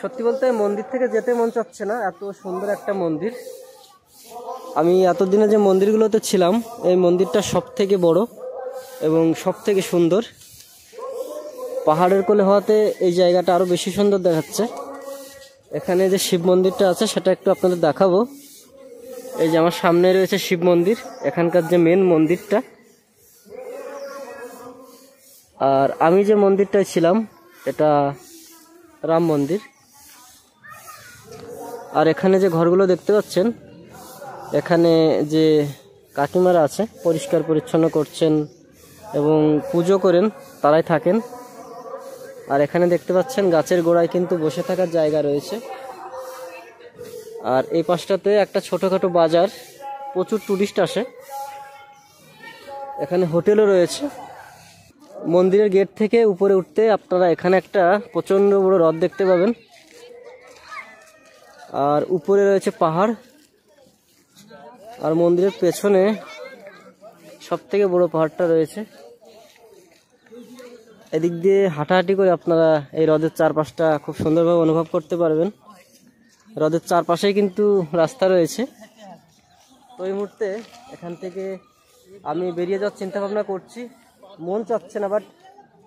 সত্যি বলতে মন্দির থেকে যেতে মন চাচ্ছে না, এত সুন্দর একটা মন্দির। আমি এতদিনে যে মন্দিরগুলোতে ছিলাম এই মন্দিরটা সব থেকে বড় এবং সব থেকে সুন্দর। পাহাড়ের কোলে হওয়াতে এই জায়গাটা আরো বেশি সুন্দর দেখাচ্ছে। এখানে যে শিব মন্দিরটা আছে সেটা একটু আপনাদের দেখাবো। এই যে আমার সামনে রয়েছে শিব মন্দির, এখানকার যে মেন মন্দিরটা। আর আমি যে মন্দিরটায় ছিলাম এটা রাম মন্দির। আর এখানে যে ঘরগুলো দেখতে পাচ্ছেন, এখানে যে কাকিমারা আছে পরিষ্কার পরিচ্ছন্ন করছেন এবং পুজো করেন, তারাই থাকেন। আর এখানে দেখতে পাচ্ছেন গাছের গোড়ায় কিন্তু বসে থাকার জায়গা রয়েছে। আর এই পাশটাতে একটা ছোটখাটো বাজার, প্রচুর টুরিস্ট আসে। এখানে হোটেলও রয়েছে। মন্দিরের গেট থেকে উপরে উঠতে আপনারা এখানে একটা প্রচন্ড বড় হ্রদ দেখতে পাবেন। আর উপরে রয়েছে পাহাড়। আর মন্দিরের পেছনে সব থেকে বড় পাহাড়টা রয়েছে। এদিক দিয়ে হাঁটাহাঁটি করে আপনারা এই হ্রদের চারপাশটা খুব সুন্দরভাবে অনুভব করতে পারবেন। হ্রদের চারপাশেই কিন্তু রাস্তা রয়েছে। তো এই মুহূর্তে এখান থেকে আমি বেরিয়ে যাওয়ার চিন্তা ভাবনা করছি। মন চাচ্ছে না, বাট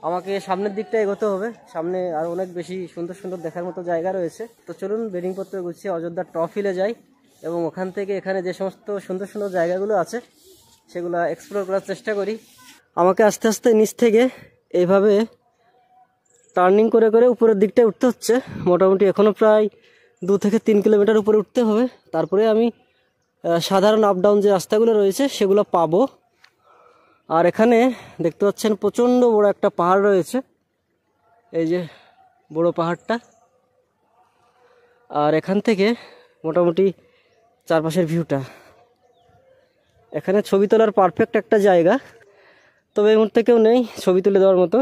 আমাকে সামনের দিকটা এগোতে হবে। সামনে আর অনেক বেশি সুন্দর সুন্দর দেখার মতো জায়গা রয়েছে। তো চলুন বেডিংপত্র গুছিয়ে অযোধ্যার টপ হিলে যাই এবং ওখান থেকে এখানে যে সমস্ত সুন্দর সুন্দর জায়গাগুলো আছে সেগুলো এক্সপ্লোর করার চেষ্টা করি। আমাকে আস্তে আস্তে নিচ থেকে এইভাবে টার্নিং করে করে উপরের দিকটায় উঠতে হচ্ছে। মোটামুটি এখনও প্রায় 2 থেকে 3 কিলোমিটার উপরে উঠতে হবে, তারপরে আমি সাধারণ আপ ডাউন যে রাস্তাগুলো রয়েছে সেগুলো পাবো। আর এখানে দেখতে পাচ্ছেন প্রচণ্ড বড় একটা পাহাড় রয়েছে, এই যে বড় পাহাড়টা। আর এখান থেকে মোটামুটি চারপাশের ভিউটা, এখানে ছবি তোলার পারফেক্ট একটা জায়গা। তবে এই মুহূর্তে কেউ নেই ছবি তুলে দেওয়ার মতো।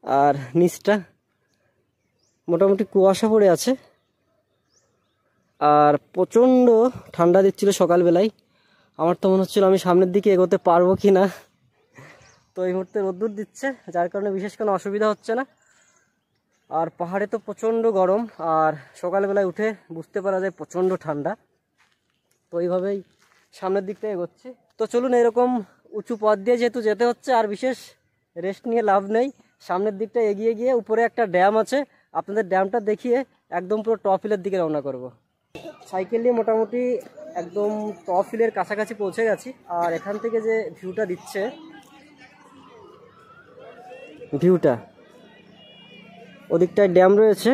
আর নিচটা মোটামুটি কুয়াশা পড়ে আছে আর প্রচণ্ড ঠান্ডা দিচ্ছিল সকালবেলায়। আমার তো মনে হচ্ছিল আমি সামনের দিকে এগোতে পারবো কি না। তো এই মুহূর্তে রোদ্দুর দিচ্ছে, যার কারণে বিশেষ কোনো অসুবিধা হচ্ছে না। আর পাহাড়ে তো প্রচণ্ড গরম, আর সকালবেলায় উঠে বুঝতে পারা যায় প্রচণ্ড ঠান্ডা। তো এইভাবেই সামনের দিকটা এগোচ্ছি। তো চলুন, এরকম উঁচু পথ দিয়ে যেহেতু যেতে হচ্ছে আর বিশেষ রেস্ট নিয়ে লাভ নেই। সামনের দিকটা এগিয়ে গিয়ে উপরে একটা ড্যাম আছে, আপনাদের ড্যামটা দেখিয়ে একদম পুরো টপ হিলের দিকে রওনা করব। সাইকেল নিয়ে মোটামুটি একদম টপ হিলের কাছাকাছি পৌঁছে গেছি। আর এখান থেকে যে ভিউটা দিচ্ছে, ভিউটা ওদিকটায় ড্যাম রয়েছে,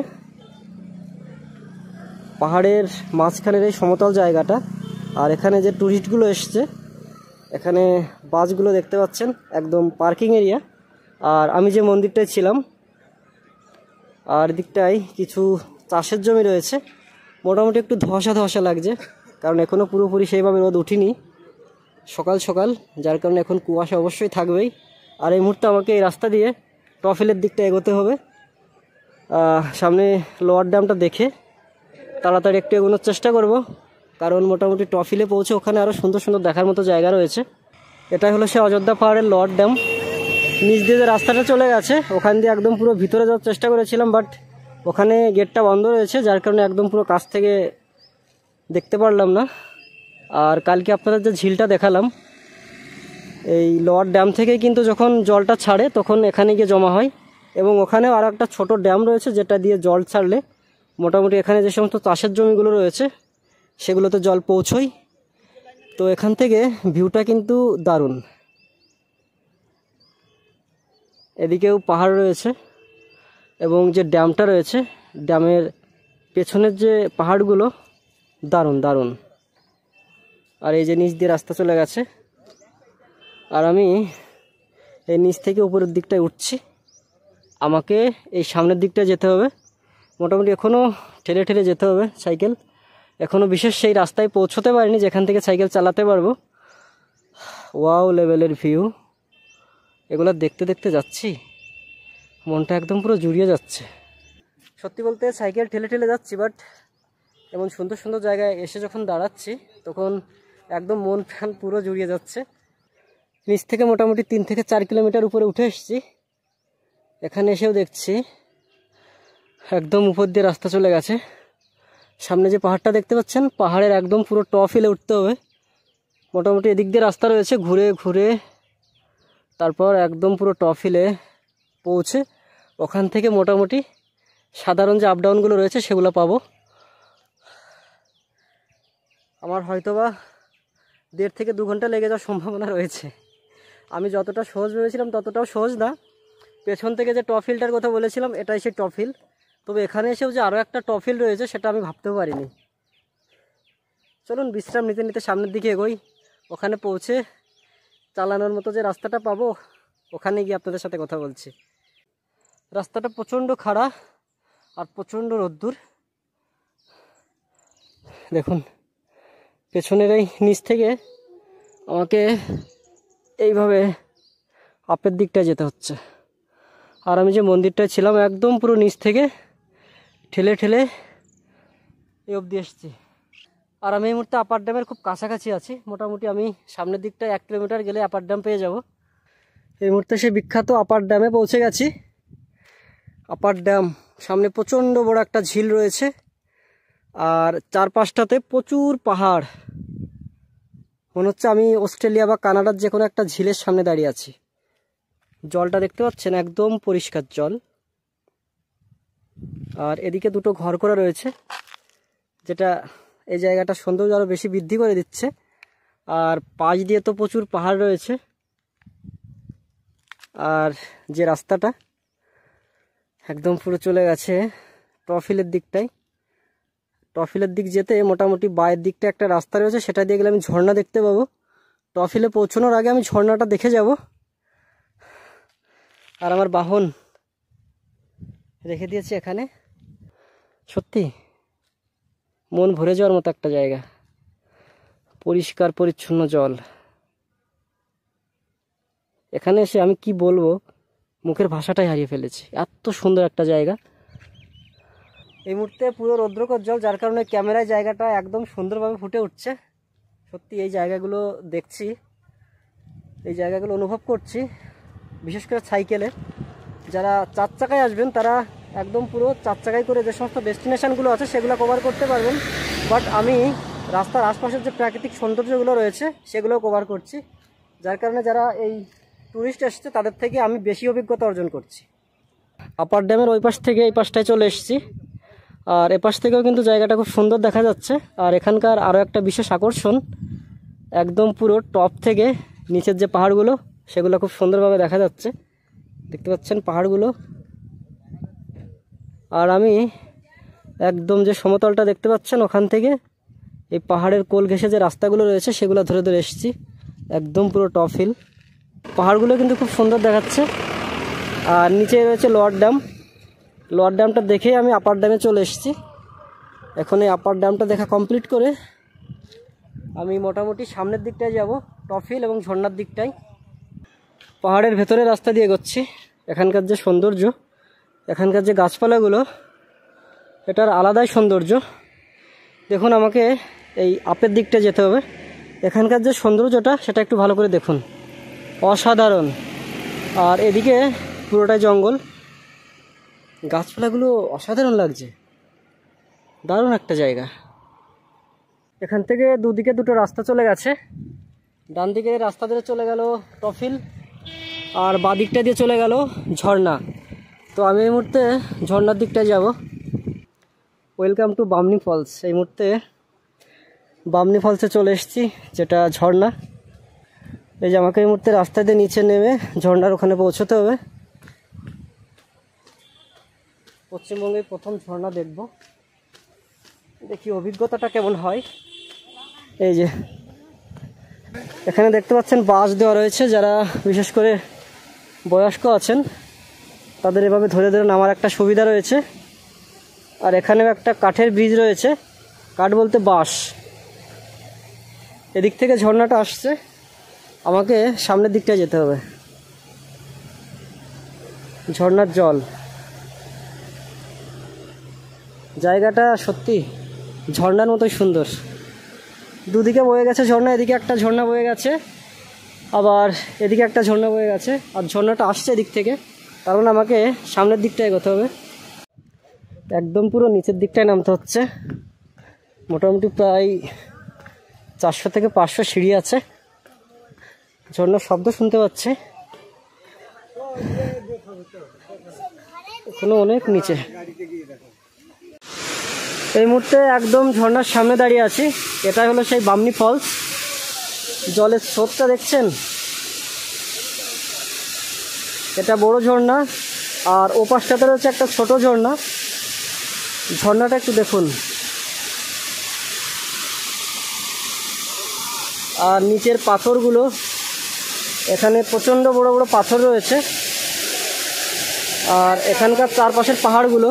পাহাড়ের মাঝখানের এই সমতল জায়গাটা। আর এখানে যে টুরিস্টগুলো এসছে, এখানে বাসগুলো দেখতে পাচ্ছেন, একদম পার্কিং এরিয়া। আর আমি যে মন্দিরটায় ছিলাম, আর দিকটায় কিছু চাষের জমি রয়েছে। মোটামুটি একটু ধসা ধসা লাগছে, কারণ এখনও পুরোপুরি সেইভাবে রোদ উঠিনি, সকাল সকাল, যার কারণে এখন কুয়াশা অবশ্যই থাকবেই। আর এই মুহূর্তে আমাকে এই রাস্তা দিয়ে টপ হিলের দিকটা এগোতে হবে। সামনে লোয়ার ড্যামটা দেখে তাড়াতাড়ি একটু এগোনোর চেষ্টা করব, কারণ মোটামুটি টপ হিলে পৌঁছে ওখানে আরও সুন্দর সুন্দর দেখার মতো জায়গা রয়েছে। এটাই হলো সে অযোধ্যা পাহাড়ের লোয়ার ড্যাম। নিচ দিয়ে যে রাস্তাটা চলে গেছে ওখান দিয়ে একদম পুরো ভিতরে যাওয়ার চেষ্টা করেছিলাম, বাট ওখানে গেটটা বন্ধ রয়েছে, যার কারণে একদম পুরো কাছ থেকে দেখতে পারলাম না। আর কালকে আপনাদের যে ঝিলটা দেখালাম, এই লোয়ার ড্যাম থেকেই কিন্তু যখন জলটা ছাড়ে তখন এখানে গিয়ে জমা হয়। এবং ওখানেও আর একটা ছোটো ড্যাম রয়েছে যেটা দিয়ে জল ছাড়লে মোটামুটি এখানে যে সমস্ত চাষের জমিগুলো রয়েছে সেগুলোতে জল পৌঁছয়। তো এখান থেকে ভিউটা কিন্তু দারুণ। এদিকেও পাহাড় রয়েছে এবং যে ড্যামটা রয়েছে, ড্যামের পেছনের যে পাহাড়গুলো দারুণ দারুণ। আর এই যে নিচ দিয়ে রাস্তা চলে গেছে, আর আমি এই নিচ থেকে উপরের দিকটায় উঠছি। আমাকে এই সামনের দিকটায় যেতে হবে, মোটামুটি এখনও ঠেলে ঠেলে যেতে হবে সাইকেল। এখনও বিশেষ সেই রাস্তায় পৌঁছতে পারিনি যেখান থেকে সাইকেল চালাতে পারবো। ওয়াও লেভেলের ভিউ, এগুলো দেখতে দেখতে যাচ্ছি, মনটা একদম পুরো জুড়িয়ে যাচ্ছে। সত্যি বলতে সাইকেল ঠেলে ঠেলে যাচ্ছি, বাট এমন সুন্দর সুন্দর জায়গায় এসে যখন দাঁড়াচ্ছি তখন একদম মন প্রাণ পুরো জুড়িয়ে যাচ্ছে। নিচ থেকে মোটামুটি 3 থেকে 4 কিলোমিটার উপরে উঠে এসেছি। এখানে এসেও দেখছি একদম উপর দিয়ে রাস্তা চলে গেছে। সামনে যে পাহাড়টা দেখতে পাচ্ছেন, পাহাড়ের একদম পুরো টপ হিলে উঠতে হবে। মোটামুটি এদিক দিয়ে রাস্তা রয়েছে, ঘুরে ঘুরে তারপর একদম পুরো টপ হিলে পৌঁছে ওখান থেকে মোটামুটি সাধারণ যে আপডাউনগুলো রয়েছে সেগুলো পাবো। আমার হয়তোবা 1.5 থেকে 2 ঘন্টা লেগে যাওয়ার সম্ভাবনা রয়েছে। আমি যতটা সহজ ভেবেছিলাম ততটাও সহজ না। পেছন থেকে যে টপ হিলটার কথা বলেছিলাম এটাই সেই টপ হিল, তবে এখানে এসেও যে আরও একটা টপ হিল রয়েছে সেটা আমি ভাবতেও পারিনি। চলুন বিশ্রাম নিতে নিতে সামনের দিকে এগোই। ওখানে পৌঁছে চালানোর মতো যে রাস্তাটা পাবো ওখানে গিয়ে আপনাদের সাথে কথা বলছি। রাস্তাটা প্রচণ্ড খাড়া আর প্রচণ্ড রোদ্দুর। দেখুন পেছনের এই নিচ থেকে আমাকে এইভাবে আপের দিকটায় যেতে হচ্ছে। আর আমি যে মন্দিরটায় ছিলাম একদম পুরো নিচ থেকে ঠেলে ঠেলে এই অবধি এসেছি। আর আমি এই মুহূর্তে আপার ড্যামের খুব কাছাকাছি আছি। মোটামুটি আমি সামনের দিকটায় 1 কিলোমিটার গেলে আপার ড্যাম পেয়ে যাব। এই মুহূর্তে সে বিখ্যাত আপার ড্যামে পৌঁছে গেছি। আপার ড্যাম সামনে প্রচণ্ড বড় একটা ঝিল রয়েছে আর চারপাশটাতে প্রচুর পাহাড়। মনে হচ্ছে আমি অস্ট্রেলিয়া বা কানাডার যে কোনো একটা ঝিলের সামনে দাঁড়িয়ে আছি। জলটা দেখতে পাচ্ছেন একদম পরিষ্কার জল। আর এদিকে 2টো ঘর করা রয়েছে, যেটা এই জায়গাটা সৌন্দর্য আরও বেশি বৃদ্ধি করে দিচ্ছে। আর পাশ দিয়ে তো প্রচুর পাহাড় রয়েছে। আর যে রাস্তাটা একদম পুরো চলে গেছে টপ হিলের দিকটায়। টপ হিলের দিক যেতে মোটামুটি বায়ের দিকটা একটা রাস্তা রয়েছে, সেটা দিয়ে গেলে আমি ঝর্ণা দেখতে পাবো। টপ হিলে পৌঁছানোর আগে আমি ঝর্ণাটা দেখে যাব। আর আমার বাহন রেখে দিয়েছি এখানে। সত্যি মন ভরে যাওয়ার মতো একটা জায়গা, পরিষ্কার পরিচ্ছন্ন জল। এখানে এসে আমি কি বলবো, মুখের ভাষাটাই হারিয়ে ফেলেছি। এত সুন্দর একটা জায়গা। এই মুহূর্তে পুরো রৌদ্রকর জল, যার কারণে ক্যামেরায় জায়গাটা একদম সুন্দরভাবে ফুটে উঠছে। সত্যি এই জায়গাগুলো দেখছি, এই জায়গাগুলো অনুভব করছি, বিশেষ করে সাইকেলে। যারা 4 চাকায় আসবেন তারা একদম পুরো 4 চাকায় করে যে সমস্ত ডেস্টিনেশনগুলো আছে সেগুলো কভার করতে পারবেন। বাট আমি রাস্তার আশপাশের যে প্রাকৃতিক সৌন্দর্যগুলো রয়েছে সেগুলো কভার করছি, যার কারণে যারা এই ট্যুরিস্ট এসছে তাদের থেকে আমি বেশি অভিজ্ঞতা অর্জন করছি। আপার ড্যামের ওই পাশ থেকে এই পাশটায় চলে এসেছি। আর এপাশ থেকেও কিন্তু জায়গাটা খুব সুন্দর দেখা যাচ্ছে। আর এখানকার আরও একটা বিশেষ আকর্ষণ, একদম পুরো টপ থেকে নিচের যে পাহাড়গুলো সেগুলো খুব সুন্দরভাবে দেখা যাচ্ছে। দেখতে পাচ্ছেন পাহাড়গুলো। আর আমি একদম যে সমতলটা দেখতে পাচ্ছেন ওখান থেকে এই পাহাড়ের কোল ঘেঁষে যে রাস্তাগুলো রয়েছে সেগুলো ধরে ধরে এসেছি। একদম পুরো টপ হিল। পাহাড়গুলো কিন্তু খুব সুন্দর দেখাচ্ছে। আর নিচে রয়েছে লোয়ার ড্যাম। লোয়ার ড্যামটা দেখে আমি আপার ড্যামে চলে এসেছি। এখন এই আপার ড্যামটা দেখা কমপ্লিট করে আমি মোটামুটি সামনের দিকটায় যাব, টপ হিল এবং ঝর্ণার দিকটায়। পাহাড়ের ভেতরে রাস্তা দিয়ে এগোচ্ছি। এখানকার যে সৌন্দর্য, এখানকার যে গাছপালাগুলো, এটার আলাদাই সৌন্দর্য। দেখুন আমাকে এই আপের দিকটা যেতে হবে। এখানকার যে সৌন্দর্যটা সেটা একটু ভালো করে দেখুন, অসাধারণ। আর এদিকে পুরোটাই জঙ্গল, গাছপালাগুলো অসাধারণ লাগছে, দারুণ একটা জায়গা। এখান থেকে দুদিকে 2টো রাস্তা চলে গেছে। ডান দিকে রাস্তা ধরে চলে গেল টপ হিল আর বাঁ দিকটা দিয়ে চলে গেল ঝর্ণা। তো আমি এই মুহূর্তে ঝর্ণার দিকটায় যাব। Welcome to Bamni falls. এই মুহূর্তে বামনি ফলসে চলে এসেছি, যেটা ঝর্ণা। এই যে আমাকে এই মুহূর্তে রাস্তা দিয়ে নিচে নেমে ঝর্ণার ওখানে পৌঁছতে হবে। পশ্চিমবঙ্গে প্রথম ঝর্ণা দেখব, দেখি অভিজ্ঞতাটা কেমন হয়। এই যে এখানে দেখতে পাচ্ছেন বাঁশ দেওয়া রয়েছে, যারা বিশেষ করে বয়স্ক আছেন তাদের এভাবে ধরে ধরে নামার একটা সুবিধা রয়েছে। আর এখানেও একটা কাঠের ব্রিজ রয়েছে, কাঠ বলতে বাঁশ। এদিক থেকে ঝর্ণাটা আসছে, আমাকে সামনের দিকটায় যেতে হবে। ঝর্ণার জল, জায়গাটা সত্যি ঝর্ণার মতোই সুন্দর। দুদিকে বয়ে গেছে ঝর্ণা, এদিকে একটা ঝর্ণা বয়ে গেছে, আবার এদিকে একটা ঝর্ণা বয়ে গেছে। আর ঝর্ণাটা আসছে এদিক থেকে, কারণ আমাকে সামনের দিকটা এগোতে হবে। একদম পুরো নিচের দিকটায় নামতে হচ্ছে। মোটামুটি প্রায় 400 থেকে 500 সিঁড়ি আছে। ঝর্ণার শব্দ শুনতে পাচ্ছে, এখনো অনেক নিচে। এই মুহূর্তে একদম ঝর্ণার সামনে দাঁড়িয়ে আছি। এটা হলো সেই বামনি ফলস। জলের স্রোতটা দেখছেন, এটা বড় ঝর্ণা, আর ও পাশটাতে রয়েছে একটা ছোট ঝর্ণা। ঝর্ণাটা একটু দেখুন, আর নিচের পাথরগুলো, এখানে প্রচণ্ড বড় বড় পাথর রয়েছে। আর এখানকার চারপাশের পাহাড়গুলো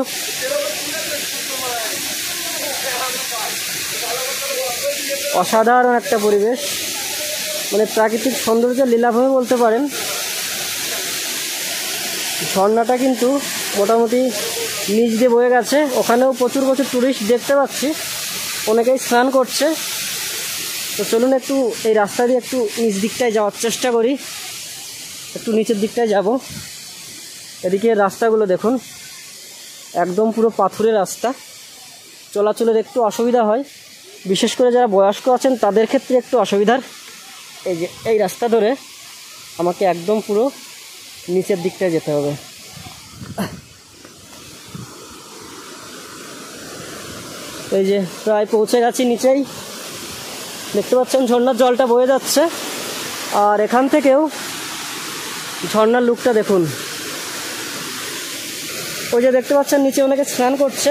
অসাধারণ একটা পরিবেশ, মানে প্রাকৃতিক সৌন্দর্যের লীলাভূমি বলতে পারেন। ঝর্ণাটা কিন্তু মোটামুটি নিচ দিয়ে বয়ে গেছে, ওখানেও প্রচুর প্রচুর টুরিস্ট দেখতে পাচ্ছি, অনেকেই স্নান করছে। তো চলুন একটু এই রাস্তা দিয়ে একটু নিচ দিকটায় যাওয়ার চেষ্টা করি, একটু নিচের দিকটায় যাব। এদিকে রাস্তাগুলো দেখুন, একদম পুরো পাথুরের রাস্তা, চলাচলের একটু অসুবিধা হয়, বিশেষ করে যারা বয়স্ক আছেন তাদের ক্ষেত্রে একটু অসুবিধার। এই যে এই রাস্তা ধরে আমাকে একদম পুরো নিচের দিকটায় যেতে হবে। এই যে প্রায় পৌঁছে গেছি নিচেই, দেখতে পাচ্ছেন ঝর্ণার জলটা বয়ে যাচ্ছে। আর এখান থেকেও ঝর্ণার লুকটা দেখুন, ওই যে দেখতে পাচ্ছেন নিচে অনেকে স্নান করছে।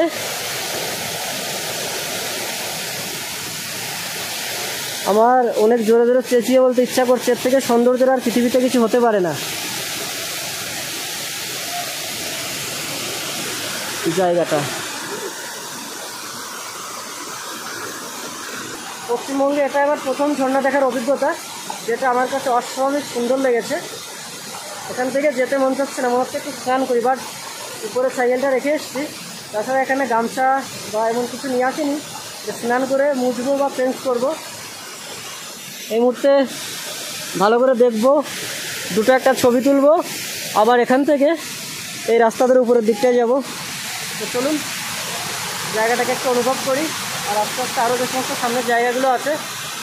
আমার অনেক জোরে জোরে চেঁচিয়ে বলতে ইচ্ছা করছে, এর থেকে সৌন্দর্যের আর পৃথিবীতে কিছু হতে পারে না। জায়গাটা পশ্চিমবঙ্গে এটা আমার প্রথম ঝর্ণা দেখার অভিজ্ঞতা, যেটা আমার কাছে অস্বাভাবিক সুন্দর লেগেছে। এখান থেকে যেতে মন চাচ্ছে না, মনে হচ্ছে একটু স্নান করি, বাট উপরে সাইকেলটা রেখে এসেছি। তাছাড়া এখানে গামছা বা এমন কিছু নিয়ে আসিনি যে স্নান করে মুছবো বা চেঞ্জ করব। এই মুহূর্তে ভালো করে দেখবো, দুটো একটা ছবি তুলবো, আবার এখান থেকে এই রাস্তা ধরে উপরের দিকটায় যাব। তো চলুন জায়গাটাকে একটু অনুভব করি, আর আস্তে আস্তে আরও যে সমস্ত সামনের জায়গাগুলো আছে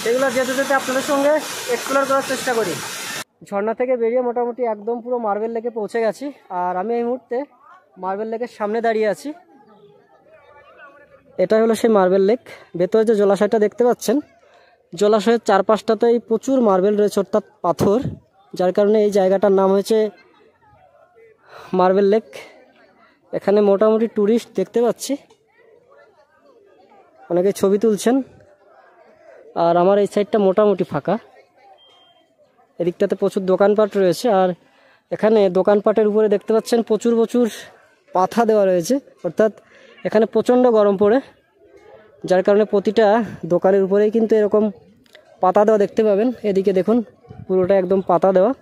সেগুলো যেতে যেতে আপনাদের সঙ্গে এক্সপ্লোর করার চেষ্টা করি। ঝর্ণা থেকে বেরিয়ে মোটামুটি একদম পুরো মার্বেল লেকে পৌঁছে গেছি, আর আমি এই মুহূর্তে মার্বেল লেকের সামনে দাঁড়িয়ে আছি। এটা হলো সেই মার্বেল লেক। ভেতরে যে জলাশয়টা দেখতে পাচ্ছেন, জলাশয়ের চারপাশটাতেই প্রচুর মার্বেল রয়েছে, অর্থাৎ পাথর, যার কারণে এই জায়গাটার নাম হয়েছে মার্বেল লেক। এখানে মোটামুটি টুরিস্ট দেখতে পাচ্ছি, অনেকে ছবি তুলছেন। আর আমার এই সাইডটা মোটামুটি ফাঁকা, এদিকটাতে প্রচুর দোকানপাট রয়েছে। আর এখানে দোকানপাটের উপরে দেখতে পাচ্ছেন প্রচুর প্রচুর পাথা দেওয়া রয়েছে, অর্থাৎ এখানে প্রচণ্ড গরম পড়ে, যার কারণে প্রতিটা দোকানের উপরেই কিন্তু এরকম পাতা দেওয়া দেখতে পাবেন। এদিকে দেখুন পুরোটা একদম পাতা দেওয়া।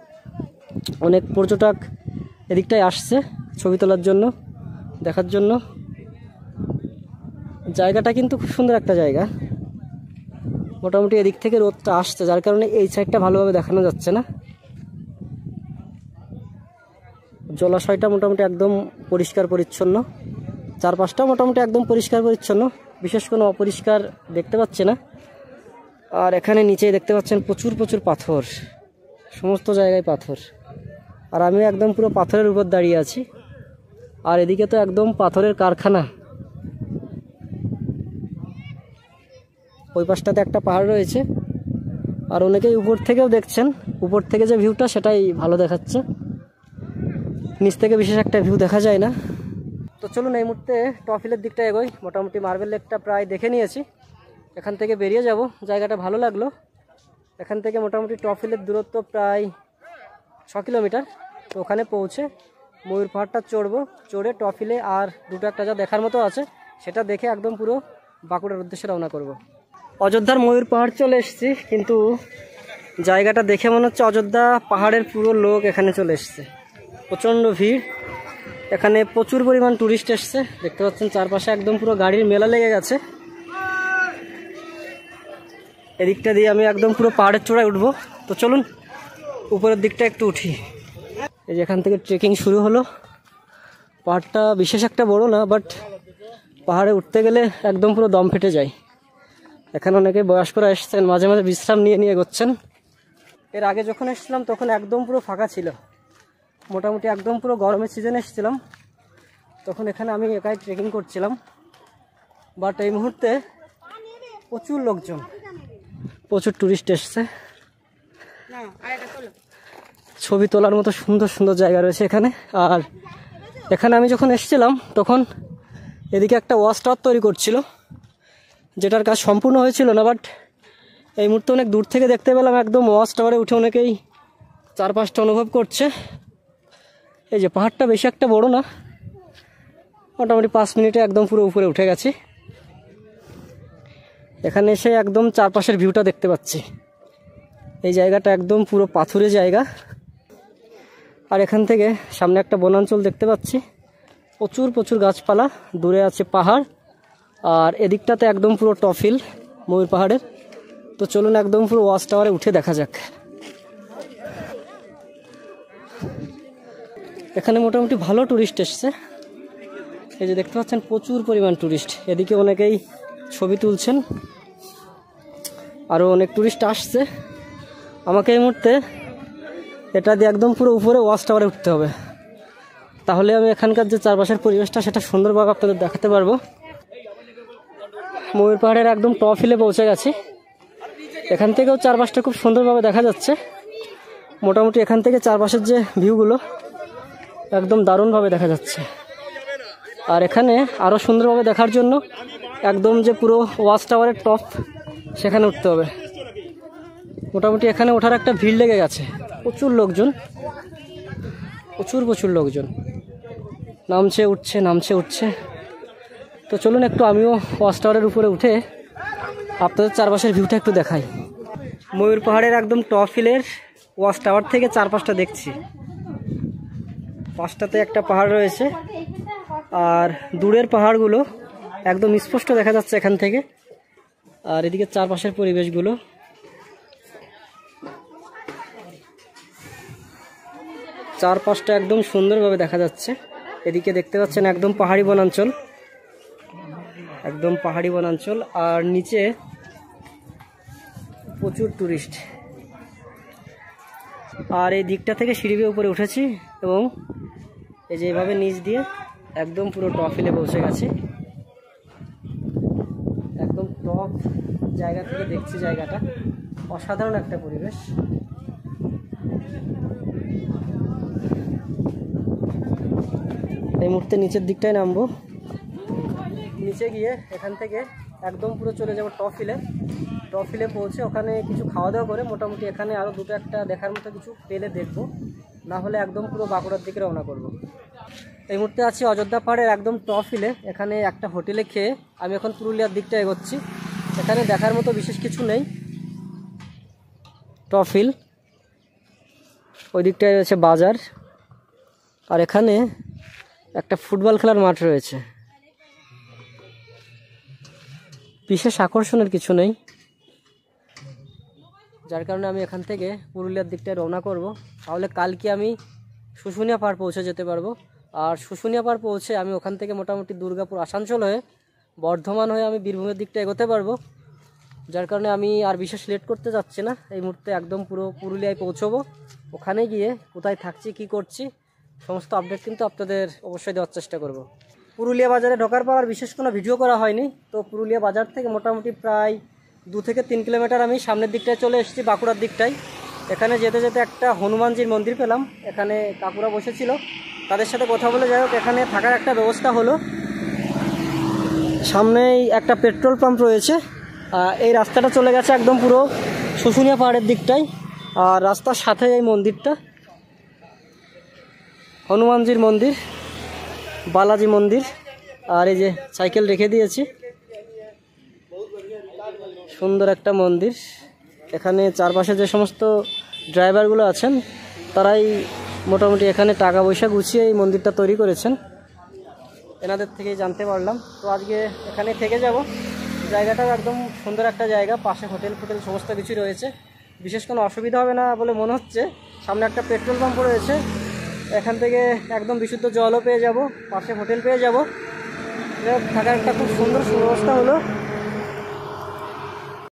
অনেক পর্যটক এদিকটায় আসছে ছবি তোলার জন্য, দেখার জন্য। জায়গাটা কিন্তু খুব সুন্দর একটা জায়গা। মোটামুটি এদিক থেকে রোদটা আসছে, যার কারণে এই সাইডটা ভালোভাবে দেখানো যাচ্ছে না। জলাশয়টা মোটামুটি একদম পরিষ্কার পরিচ্ছন্ন, চারপাশটা মোটামুটি একদম পরিষ্কার পরিচ্ছন্ন, বিশেষ কোনো অপরিষ্কার দেখতে পাচ্ছে না। আর এখানে নিচে দেখতে পাচ্ছেন প্রচুর প্রচুর পাথর, সমস্ত জায়গায় পাথর। আর আমি একদম পুরো পাথরের উপর দাঁড়িয়ে আছি, আর এদিকে তো একদম পাথরের কারখানা। ওই পাশটাতে একটা পাহাড় রয়েছে, আর অনেকেই উপর থেকেও দেখছেন। উপর থেকে যে ভিউটা সেটাই ভালো দেখাচ্ছে, নিচ থেকে বিশেষ একটা ভিউ দেখা যায় না। তো চলুন এই মুহূর্তে টফিলের দিকটা এগোই। মোটামুটি মার্বেল লেকটা প্রায় দেখে নিয়েছি, এখান থেকে বেরিয়ে যাব। জায়গাটা ভালো লাগলো। এখান থেকে মোটামুটি টফিলের দূরত্ব প্রায় 6 কিলোমিটার। তো ওখানে পৌঁছে ময়ূর পাহাড়টা চড়বো, চড়ে টফিলে আর দুটো একটা যা দেখার মতো আছে সেটা দেখে একদম পুরো বাঁকুড়ার উদ্দেশ্যে রওনা করব। অযোধ্যার ময়ূর পাহাড় চলে এসেছি, কিন্তু জায়গাটা দেখে মনে হচ্ছে অযোধ্যা পাহাড়ের পুরো লোক এখানে চলে এসছে। প্রচণ্ড ভিড়, এখানে প্রচুর পরিমাণ টুরিস্ট এসছে। দেখতে পাচ্ছেন চারপাশে একদম পুরো গাড়ির মেলা লেগে গেছে। এদিকটা দিয়ে আমি একদম পুরো পাহাড়ের চূড়ায় উঠবো। তো চলুন উপরের দিকটা একটু উঠি। এই যে এখান থেকে ট্রেকিং শুরু হলো। পাহাড়টা বিশেষ একটা বড় না, বাট পাহাড়ে উঠতে গেলে একদম পুরো দম ফেটে যায়। এখানে অনেকে বয়স্করা এসেছেন, মাঝে মাঝে বিশ্রাম নিয়ে নিয়ে এগোচ্ছেন। এর আগে যখন এসেছিলাম তখন একদম পুরো ফাঁকা ছিল, মোটামুটি একদম পুরো গরমের সিজনে এসেছিলাম, তখন এখানে আমি একাই ট্রেকিং করছিলাম। বাট এই মুহূর্তে প্রচুর লোকজন, প্রচুর টুরিস্ট এসছে। ছবি তোলার মতো সুন্দর সুন্দর জায়গা রয়েছে এখানে। আর এখানে আমি যখন এসেছিলাম তখন এদিকে একটা ওয়াচ টাওয়ার তৈরি করছিল, যেটার কাজ সম্পূর্ণ হয়েছিল না। বাট এই মুহূর্তে অনেক দূর থেকে দেখতে পেলাম একদম ওয়াচ টাওয়ারে উঠে অনেকেই চারপাশটা অনুভব করছে। এই যে পাহাড়টা বেশি একটা বড় না, মোটামুটি 5 মিনিটে একদম পুরো উপরে উঠে গেছি। এখানে এসে একদম চারপাশের ভিউটা দেখতে পাচ্ছি। এই জায়গাটা একদম পুরো পাথুরে জায়গা। আর এখান থেকে সামনে একটা বনাঞ্চল দেখতে পাচ্ছি, প্রচুর প্রচুর গাছপালা, দূরে আছে পাহাড়। আর এদিকটাতে একদম পুরো টফিল ময়ূর পাহাড়ের। তো চলুন একদম পুরো ওয়াচ টাওয়ারে উঠে দেখা যাক। এখানে মোটামুটি ভালো টুরিস্ট এসছে, এই যে দেখতে পাচ্ছেন প্রচুর পরিমাণ টুরিস্ট। এদিকে অনেকেই ছবি তুলছেন, আরও অনেক টুরিস্ট আসছে। আমাকে এই মুহূর্তে এটা দিয়ে একদম পুরো উপরে ওয়াচ টাওয়ারে উঠতে হবে, তাহলে আমি এখানকার যে চারপাশের পরিবেশটা সেটা সুন্দরভাবে আপনাদের দেখাতে পারবো। ময়ূর পাহাড়ের একদম টপ হিলে পৌঁছে গেছি। এখান থেকেও চারপাশটা খুব সুন্দরভাবে দেখা যাচ্ছে। মোটামুটি এখান থেকে চারপাশের যে ভিউগুলো একদম দারুণভাবে দেখা যাচ্ছে। আর এখানে আরও সুন্দরভাবে দেখার জন্য একদম যে পুরো ওয়াচ টাওয়ারের টপ সেখানে উঠতে হবে। মোটামুটি এখানে ওঠার একটা ভিড় লেগে গেছে, প্রচুর লোকজন, প্রচুর প্রচুর লোকজন নামছে উঠছে নামছে উঠছে। তো চলুন একটু আমিও ওয়াচ টাওয়ারের উপরে উঠে আপনাদের চারপাশের ভিউটা একটু দেখাই। ময়ূর পাহাড়ের একদম টপ হিলের ওয়াচ টাওয়ার থেকে চারপাশটা দেখছি। পাশটাতে একটা পাহাড় রয়েছে, আর দূরের পাহাড়গুলো একদম স্পষ্ট দেখা যাচ্ছে এখান থেকে। আর এদিকে চারপাশের পরিবেশগুলো চারপাশটা একদম সুন্দরভাবে দেখা যাচ্ছে। এদিকে দেখতে পাচ্ছেন একদম পাহাড়ি বনাঞ্চল, একদম পাহাড়ি বনাঞ্চল। আর নিচে প্রচুর টুরিস্ট। আর এই দিকটা থেকে সিঁড়ি বেয়ে উপরে উঠেছি এবং এই যে এভাবে নিচ দিয়ে একদম পুরো টপ হিলে পৌঁছে গেছি। একদম টপ জায়গা থেকে দেখছি জায়গাটা, অসাধারণ একটা পরিবেশ। এই মুহূর্তে নিচের দিকটায় নামবো, নিচে গিয়ে এখান থেকে একদম পুরো চলে যাবো টপ হিলে। টপ হিলে পৌঁছে ওখানে কিছু খাওয়া দাওয়া করে মোটামুটি এখানে আরও দুটো একটা দেখার মতো কিছু পেলে দেখবো, না হলে একদম পুরো বাঁকুড়ার দিকে রওনা করবো। এই মুহূর্তে আছি অযোধ্যা পাহাড়ের একদম টপ হিলে। এখানে একটা হোটেলে খেয়ে আমি এখন পুরুলিয়ার দিকটা এগোচ্ছি। এখানে দেখার মতো বিশেষ কিছু নেই, টপ হিল, ওই দিকটায় রয়েছে বাজার। আর এখানে একটা ফুটবল খেলার মাঠ রয়েছে, বিশেষ আকর্ষণের কিছু নেই, যার কারণে আমি এখান থেকে পুরুলিয়ার দিকটায় রওনা করব। তাহলে কালকে আমি শুশুনিয়া পাহাড় পৌঁছে যেতে পারবো। আর শুশুনিয়া পাহাড় পৌঁছে আমি ওখান থেকে মোটামুটি দুর্গাপুর আসানসোল হয়ে বর্ধমান হয়ে আমি বীরভূমের দিকটা এগোতে পারবো। যার কারণে আমি আর বিশেষ লেট করতে যাচ্ছি না, এই মুহূর্তে একদম পুরো পুরুলিয়ায় পৌঁছবো। ওখানে গিয়ে কোথায় থাকছি কি করছি সমস্ত আপডেট কিন্তু আপনাদের অবশ্যই দেওয়ার চেষ্টা করব। পুরুলিয়া বাজারে ঢোকার পর আর বিশেষ কোনো ভিডিও করা হয়নি। তো পুরুলিয়া বাজার থেকে মোটামুটি প্রায় 2 থেকে 3 কিলোমিটার আমি সামনের দিকটায় চলে এসেছি, বাঁকুড়ার দিকটায়। এখানে যেতে যেতে একটা হনুমানজির মন্দির পেলাম, এখানে কাকুরা বসেছিল, তাদের সাথে কথা বলে যাই হোক এখানে থাকার একটা ব্যবস্থা হলো। সামনেই একটা পেট্রোল পাম্প রয়েছে। এই রাস্তাটা চলে গেছে একদম পুরো শুশুনিয়া পাহাড়ের দিকটায়। আর রাস্তার সাথে এই মন্দিরটা, হনুমানজির মন্দির, বালাজি মন্দির। আর এই যে সাইকেল রেখে দিয়েছি, সুন্দর একটা মন্দির। এখানে চারপাশে যে সমস্ত ড্রাইভারগুলো আছেন তারাই মোটামুটি এখানে টাকা পয়সা গুছিয়ে এই মন্দিরটা তৈরি করেছেন, এনাদের থেকেই জানতে পারলাম। তো আজকে এখানে থেকে যাব। জায়গাটাও একদম সুন্দর একটা জায়গা, পাশে হোটেল ফোটেল সমস্ত কিছু রয়েছে, বিশেষ কোনো অসুবিধা হবে না বলে মনে হচ্ছে। সামনে একটা পেট্রোল পাম্প রয়েছে, এখান থেকে একদম বিশুদ্ধ জলও পেয়ে যাব, পাশে হোটেল পেয়ে যাব। থাকার একটা খুব সুন্দর সুব্যবস্থা হলো।